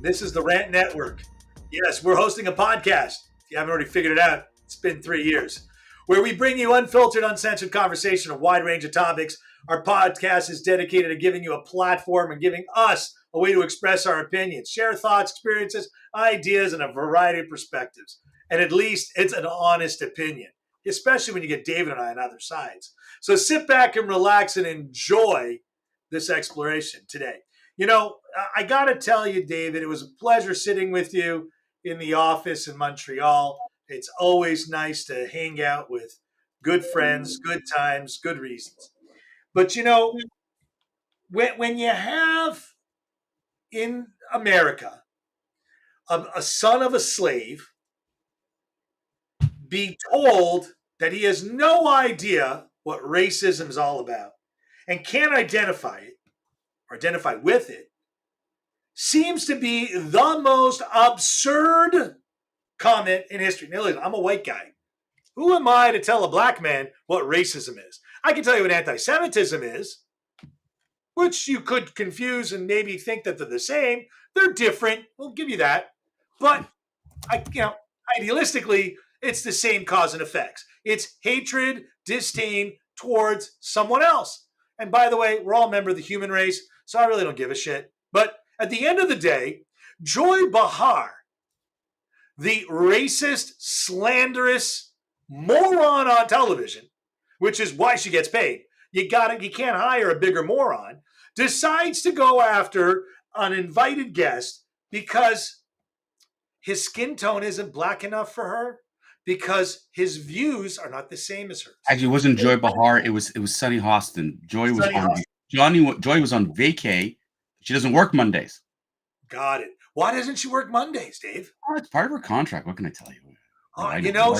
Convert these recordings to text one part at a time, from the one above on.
This is the Rant Network. Yes, we're hosting a podcast. If you haven't already figured it out, it's been 3 years, where we bring you unfiltered, uncensored conversation on a wide range of topics. Our podcast is dedicated to giving you a platform and giving us a way to express our opinions, share thoughts, experiences, ideas, and a variety of perspectives. And at least it's an honest opinion, especially when you get David and I on other sides. So sit back and relax and enjoy this exploration today. You know, I got to tell you, David, it was a pleasure sitting with you in the office in Montreal. It's always nice to hang out with good friends, good times, good reasons. But, you know, when you have in America a son of a slave be told that he has no idea what racism is all about and can't identify it or identify with it, seems to be the most absurd comment in history. Now, listen, I'm a white guy. Who am I to tell a black man what racism is? I can tell you what anti-Semitism is, which you could confuse and maybe think that they're the same. They're different. We'll give you that. But idealistically, it's the same cause and effects. It's hatred, disdain towards someone else. And by the way, we're all a member of the human race, so I really don't give a shit. But at the end of the day, Joy Behar, the racist, slanderous moron on television, which is why she gets paid. You can't hire a bigger moron, decides to go after an invited guest because his skin tone isn't black enough for her, because his views are not the same as hers. Actually, it wasn't Joy Behar. It was Sunny Hostin. Joy was on vacay. She doesn't work Mondays. Got it. Why doesn't she work Mondays, Dave? Oh, it's part of her contract. What can I tell you?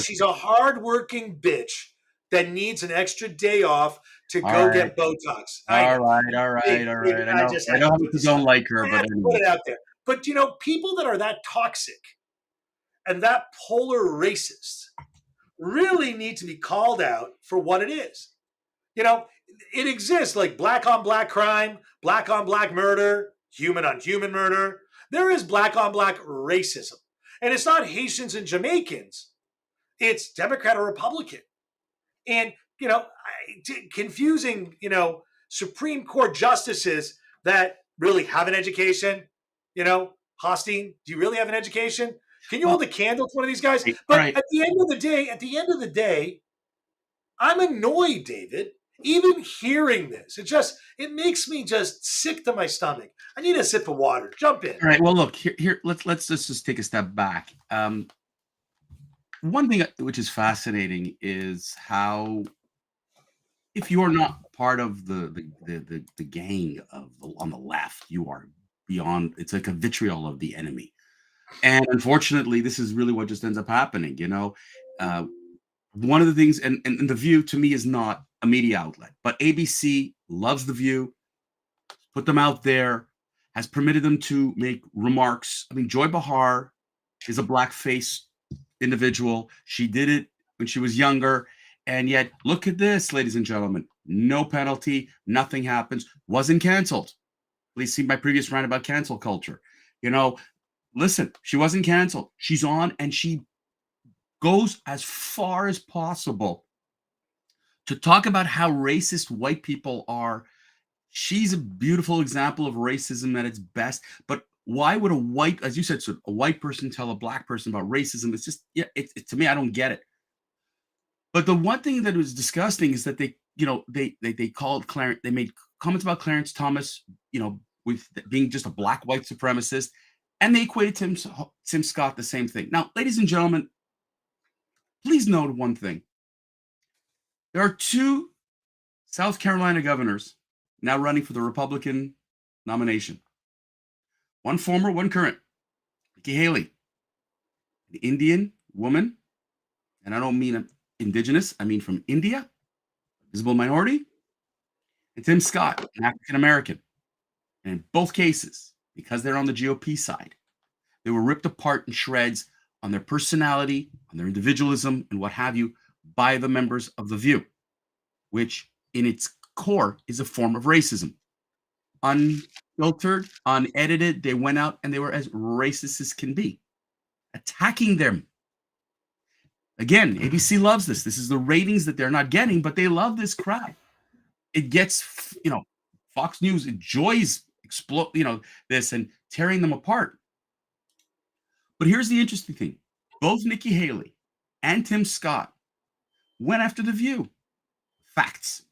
She's a hardworking bitch that needs an extra day off to go get Botox. All right. I know you don't like her, but put it out there. But people that are that toxic and that polar racist really need to be called out for what it is. It exists like black on black crime, black on black murder, human on human murder. There is black on black racism. And it's not Haitians and Jamaicans. It's Democrat or Republican. And, confusing, Supreme Court justices that really have an education. Hostin, do you really have an education? Can you hold a candle to one of these guys? But at the end of the day, I'm annoyed, David. Even hearing this, it makes me just sick to my stomach. I need a sip of water. Jump in. All right. Well, look here. Let's just take a step back. One thing which is fascinating is how, if you're not part of the gang on the left, you are beyond. It's like a vitriol of the enemy, and unfortunately, this is really what just ends up happening. One of the things, and The View to me is not a media outlet, but ABC loves The View, put them out there, has permitted them to make remarks. I mean, Joy Behar is a blackface individual. She did it when she was younger. And yet, look at this, ladies and gentlemen. No penalty, nothing happens, wasn't canceled. Please see my previous rant about cancel culture. Listen, she wasn't canceled. She's on, and she goes as far as possible to talk about how racist white people are. She's a beautiful example of racism at its best. But why would as you said, a white person tell a black person about racism? It's just, to me, I don't get it. But the one thing that was disgusting is that they called Clarence, they made comments about Clarence Thomas, with being just a black white supremacist, and they equated Tim Scott the same thing. Now, ladies and gentlemen, please note one thing. There are two South Carolina governors now running for the Republican nomination. One former, one current. Nikki Haley, an Indian woman, and I don't mean indigenous, I mean from India, visible minority, and Tim Scott, an African American. And in both cases, because they're on the GOP side, they were ripped apart in shreds on their personality, on their individualism, and what have you, by the members of The View, which in its core is a form of racism. unfiltered, unedited. They went out and they were as racist as can be, attacking them. Again, ABC loves this. This is the ratings that they're not getting, but they love this crap. It gets, Fox News enjoys this and tearing them apart. But here's the interesting thing. Both Nikki Haley and Tim Scott went after The View. Facts.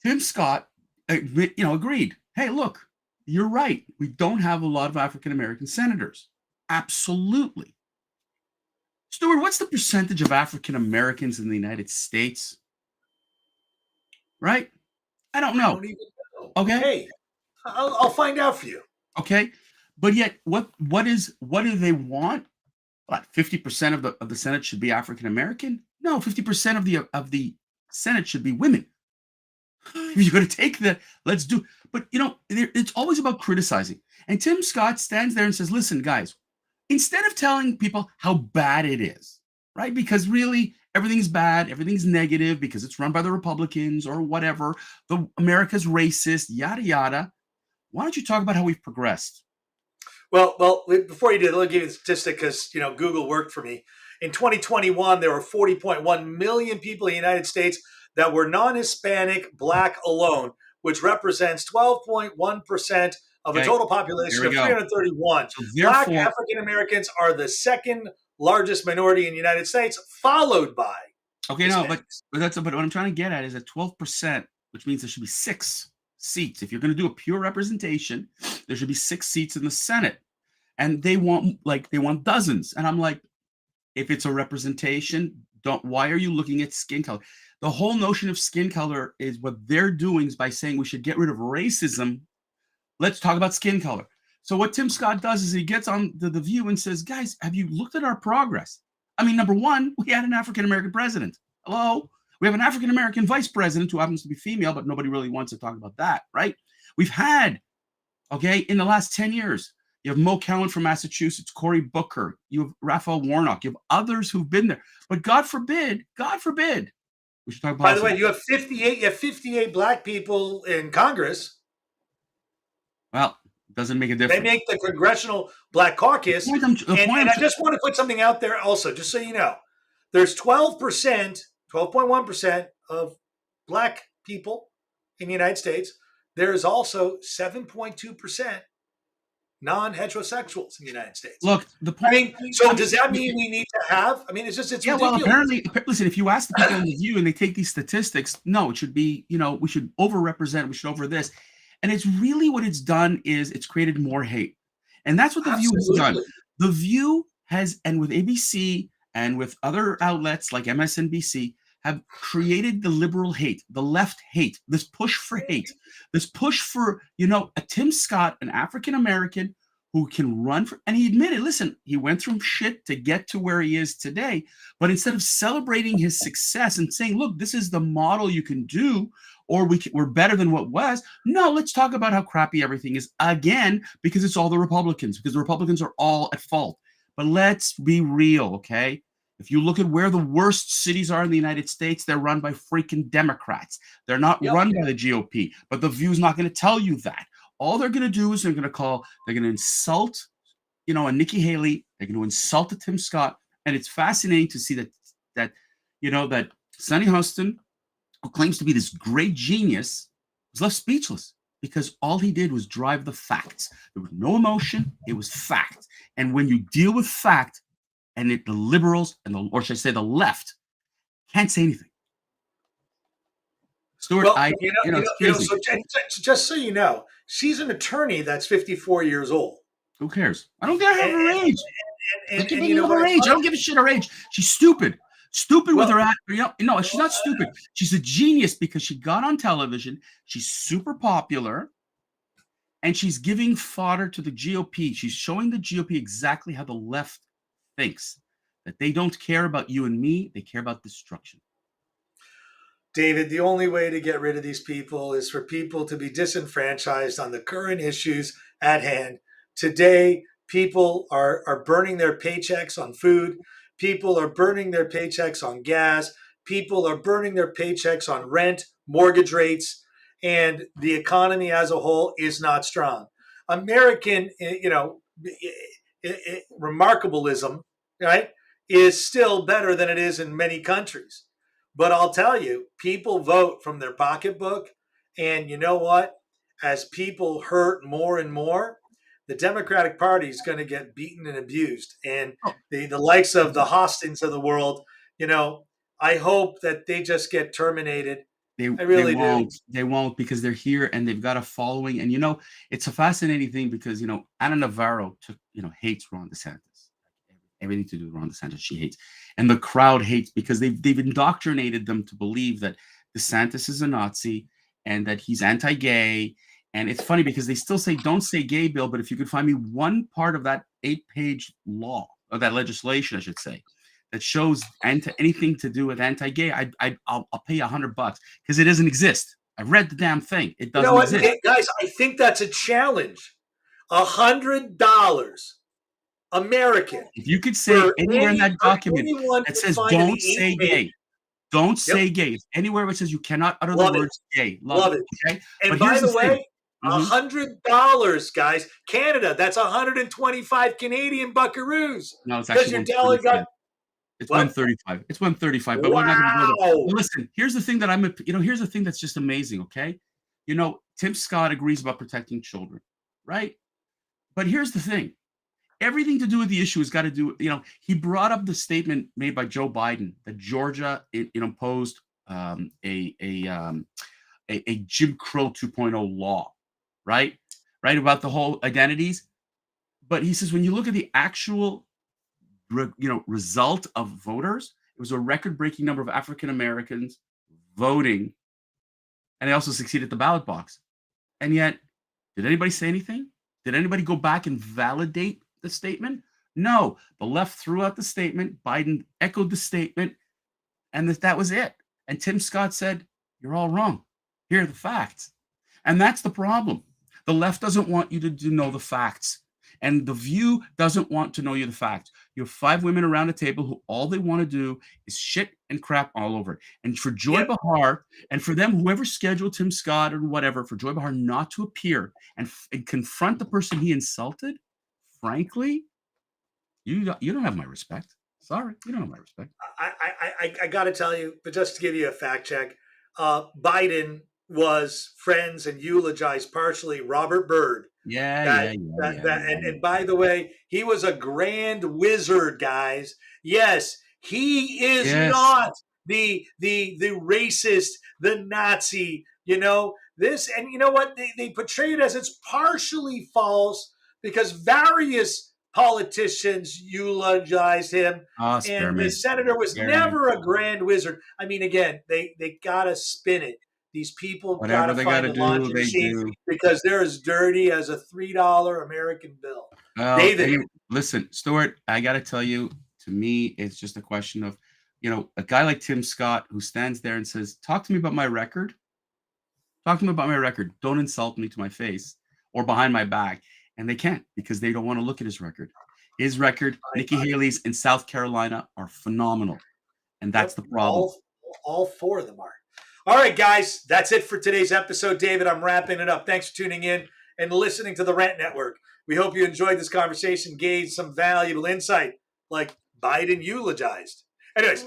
Tim Scott, agreed. Hey, look, you're right. We don't have a lot of African-American senators. Absolutely. Stuart, what's the percentage of African-Americans in the United States? Right? I don't know. I don't even know. Okay. Hey, I'll find out for you. Okay. But yet, what do they want? What, 50% of the Senate should be African-American? No, 50% of the Senate should be women. You're going to take that. Let's do. But it's always about criticizing. And Tim Scott stands there and says, "Listen, guys, instead of telling people how bad it is, right? Because really everything's bad, everything's negative because it's run by the Republicans or whatever. America's racist, yada yada. Why don't you talk about how we've progressed?" Well, before you do, let me give you the statistic because Google worked for me. In 2021, there were 40.1 million people in the United States that were non-Hispanic, Black alone, which represents 12.1% of a total population of 331. So Black African Americans are the second largest minority in the United States, followed by Hispanics. But what I'm trying to get at is that 12%, which means there should be 6 seats. If you're going to do a pure representation, there should be 6 seats in the Senate, and they want dozens. And I'm like, if it's a representation, why are you looking at skin color? The whole notion of skin color is what they're doing is by saying we should get rid of racism. Let's talk about skin color. So what Tim Scott does is he gets on The View and says, guys, have you looked at our progress? I mean, number one, we had an African-American president. Hello? We have an African-American vice president who happens to be female, but nobody really wants to talk about that, right? We've had, in the last 10 years, you have Mo Cowan from Massachusetts, Cory Booker, you have Raphael Warnock, you have others who've been there. But God forbid, we should talk about. By the way, you have 58 Black people in Congress. Well, it doesn't make a difference. They make the Congressional Black Caucus. And I just want to put something out there also, just so you know. There's 12.1% of Black people in the United States. There is also 7.2% non-heterosexuals in the United States. Look, the point. So does that mean we need to have? It's ridiculous. Well, apparently, listen. If you ask the people in The View and they take these statistics, no, it should be. We should overrepresent. We should over this, and it's really what it's done is it's created more hate, and that's what The View has done. The View has, and with ABC and with other outlets like MSNBC, have created the liberal hate, the left hate, this push for hate, this push for, a Tim Scott, an African-American who can run for, and he admitted, listen, he went through shit to get to where he is today. But instead of celebrating his success and saying, look, this is the model you can do, or we're better than what was. No, let's talk about how crappy everything is again, because it's all the Republicans, because the Republicans are all at fault. But let's be real, okay? If you look at where the worst cities are in the United States, they're run by freaking Democrats. They're not run by the GOP. But The View's not going to tell you that. All they're going to do is they're going to insult, a Nikki Haley. They're going to insult a Tim Scott. And it's fascinating to see that Sonny Hostin, who claims to be this great genius, was left speechless because all he did was drive the facts. There was no emotion. It was fact. And when you deal with fact, and the liberals, or should I say the left, can't say anything. Stuart, so just so you know, she's an attorney that's 54 years old. Who cares? I don't care her age. I don't give a shit her age. She's stupid. Stupid with her act. No, she's not stupid. She's a genius because she got on television. She's super popular. And she's giving fodder to the GOP. She's showing the GOP exactly how the left thinks, that they don't care about you and me, they care about destruction. David, the only way to get rid of these people is for people to be disenfranchised on the current issues at hand. Today, people are burning their paychecks on food. People are burning their paychecks on gas. People are burning their paychecks on rent, mortgage rates. and the economy as a whole is not strong. American, remarkableism, right, is still better than it is in many countries. But I'll tell you, people vote from their pocketbook. And you know what? As people hurt more and more, the Democratic Party is going to get beaten and abused. And Oh, the likes of the Hostings of the world, you know, I hope that they just get terminated. I they really do. won't because they're here and they've got a following. And it's a fascinating thing because Anna Navarro hates Ron DeSantis. Everything to do with Ron DeSantis, she hates, and the crowd hates because they've indoctrinated them to believe that DeSantis is a Nazi and that he's anti-gay. And it's funny because they still say don't say gay, Bill, but if you could find me one part of that 8-page law or that legislation, I should say, that shows anything to do with anti-gay, I'll pay you $100 because it doesn't exist. I've read the damn thing. It You know doesn't what, exist. guys? I think that's a challenge. $100 American If you could say for anywhere in that document anyone that to says find in don't the say 8 page. gay, don't Yep, say gay. If anywhere where it says you cannot utter the love it, words gay, love love it. it. Okay. And But by here's the the thing. way, Mhm. $100, guys. Canada, that's 125 Canadian buckaroos No, it's because actually your dollar 135. got It's what? 135. It's 135, but we're not going to go there. Wow. But listen, here's the thing that here's the thing that's just amazing, okay? Tim Scott agrees about protecting children, right? But here's the thing. Everything to do with the issue has got to do, he brought up the statement made by Joe Biden that Georgia, imposed a Jim Crow 2.0 law, right? Right about the whole identities. But he says when you look at the actual result of voters, it was a record-breaking number of African Americans voting, and they also succeeded at the ballot box. And yet, did anybody say anything? Did anybody go back and validate the statement? No. The left threw out the statement. Biden echoed the statement, and that was it. And Tim Scott said, "You're all wrong. Here are the facts." And that's the problem. The left doesn't want you to know the facts. And The View doesn't want to know you the facts. You have 5 women around a table who all they want to do is shit and crap all over it. And for Joy Yep. Behar, and for them, whoever scheduled Tim Scott or whatever, for Joy Behar not to appear and confront the person he insulted, frankly, you don't have my respect. Sorry, you don't have my respect. I got to tell you, but just to give you a fact check, Biden was friends and eulogized partially Robert Byrd. Yeah, That, yeah, yeah, that, yeah, that, yeah, and by the way, he was a grand wizard, guys. Yes, he is yes. not the racist, the Nazi. This, and you know what? They portray it as it's partially false because various politicians eulogized him, Oh, spare and the me. senator was Spare me. never a grand wizard. I mean, again, they gotta spin it. These people Whatever gotta they find gotta a do, laundry they machine do. because they're as dirty as a $3 American bill. Well, David, listen, Stuart, I got to tell you, to me, it's just a question of, a guy like Tim Scott who stands there and says, "Talk to me about my record. Talk to me about my record. Don't insult me to my face or behind my back." And they can't because they don't want to look at his record. His record, Nikki Haley's in South Carolina, are phenomenal. And that's yep, the problem. all 4 of them are. All right, guys, that's it for today's episode. David, I'm wrapping it up. Thanks for tuning in and listening to the Rant Network. We hope you enjoyed this conversation, gained some valuable insight, like Biden eulogized. Anyways,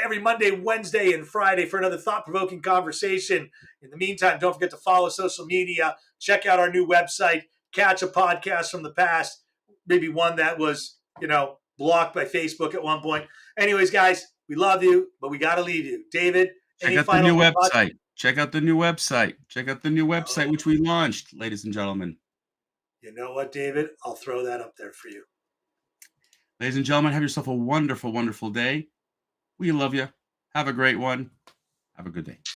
every Monday, Wednesday, and Friday for another thought-provoking conversation. In the meantime, don't forget to follow social media, check out our new website, catch a podcast from the past, maybe one that was, blocked by Facebook at one point. Anyways, guys, we love you, but we got to leave you. David, Check any out the final new thoughts? website. Check out the new website. Check out the new website, which we launched, ladies and gentlemen. You know what, David? I'll throw that up there for you. Ladies and gentlemen, have yourself a wonderful, wonderful day. We love you. Have a great one. Have a good day.